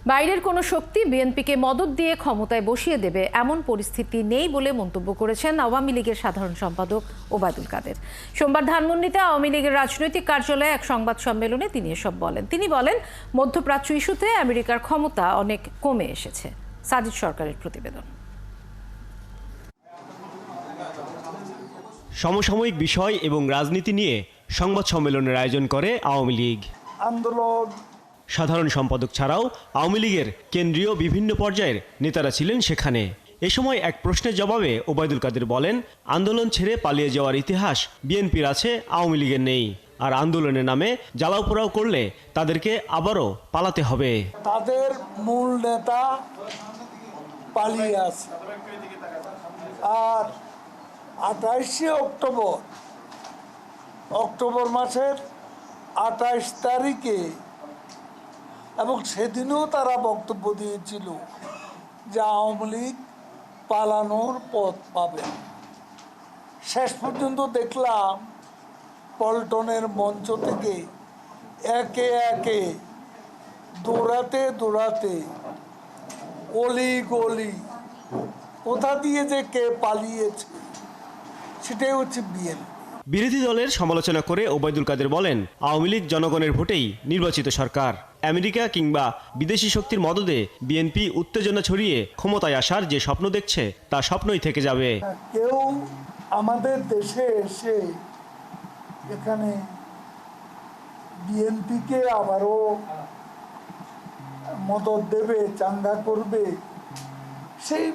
বাইরের কোনো শক্তি বিএনপিকে মদদ দিয়ে ক্ষমতায় বসিয়ে দেবে এমন পরিস্থিতি নেই বলে মন্তব্য করেছেন আওয়ামী লীগের সাধারণ সম্পাদক ওবায়দুল কাদের। সোমবার ধানমন্ডিতে আওয়ামী লীগের রাজনৈতিক কার্যালয়ে এক সংবাদ সম্মেলনে তিনি এসব বলেন। তিনি বলেন, মধ্যপ্রাচ্য ইস্যুতে আমেরিকার ক্ষমতা অনেক কমে এসেছে। সাজিদ সরকারের প্রতিবেদন। সমসাময়িক বিষয় এবং রাজনীতি নিয়ে সংবাদ সম্মেলনের আয়োজন করে আওয়ামী লীগ। আন্দোলন সাধারণ সম্পাদক ছাড়াও আওয়ামী লীগের কেন্দ্রীয় বিভিন্ন পর্যায়ের নেতারা ছিলেন সেখানে। এ সময় এক প্রশ্নের জবাবে ওবায়দুল কাদের বলেন, আন্দোলন ছেড়ে পালিয়ে যাওয়ার ইতিহাস বিএনপির আছে, আওয়ামী লীগের নেই। আর আন্দোলনের নামে জ্বালাও পোড়াও করলে তাদেরকে আবারও পালাতে হবে। তাদের মূল নেতা পালিয়ে আছে। আর 28শে অক্টোবর মাসের 28 তারিখে এবং সেদিনও তারা বক্তব্য দিয়েছিল যে আওয়ামী লীগ পালানোর পথ পাবে। শেষ পর্যন্ত দেখলাম পল্টনের মঞ্চ থেকে একে একে দৌড়াতে অলি গলি কোথা দিয়ে যে কে পালিয়েছে সেটাই হচ্ছে বিএনপি। বিরোধী দলের সমালোচনা করে ওবায়দুল কাদের বলেন, আওয়ামী লীগ জনগণের ভোটেই নির্বাচিত সরকার। আমেরিকা কিংবা বিদেশি শক্তির মদদে বিএনপি উত্তেজনা ছড়িয়ে ক্ষমতায় আসার যে স্বপ্ন দেখছে তা স্বপ্নই থেকে যাবে। কেউ আমাদের দেশে এসে এখানে বিএনপিকে আবারও মদদ দেবে, চাঙ্গা করবে, সেই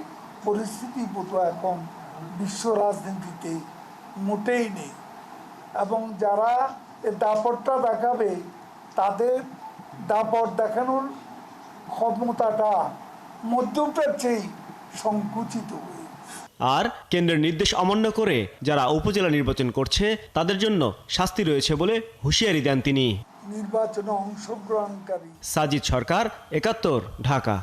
পরিস্থিতি বোধ এখন বিশ্ব রাজনীতিতে মোটেই নেই। এবং যারা এ দাপটটা দেখাবে তাদের দাপট দেখানোর ক্ষমতাটা মধ্যপ্রাচ্যেই সংকুচিত হয়ে। আর কেন্দ্রের নির্দেশ অমান্য করে যারা উপজেলা নির্বাচন করছে তাদের জন্য শাস্তি রয়েছে বলে হুঁশিয়ারি দেন তিনি। নির্বাচনে অংশগ্রহণকারী সাজিদ সরকার, ৭১, ঢাকা।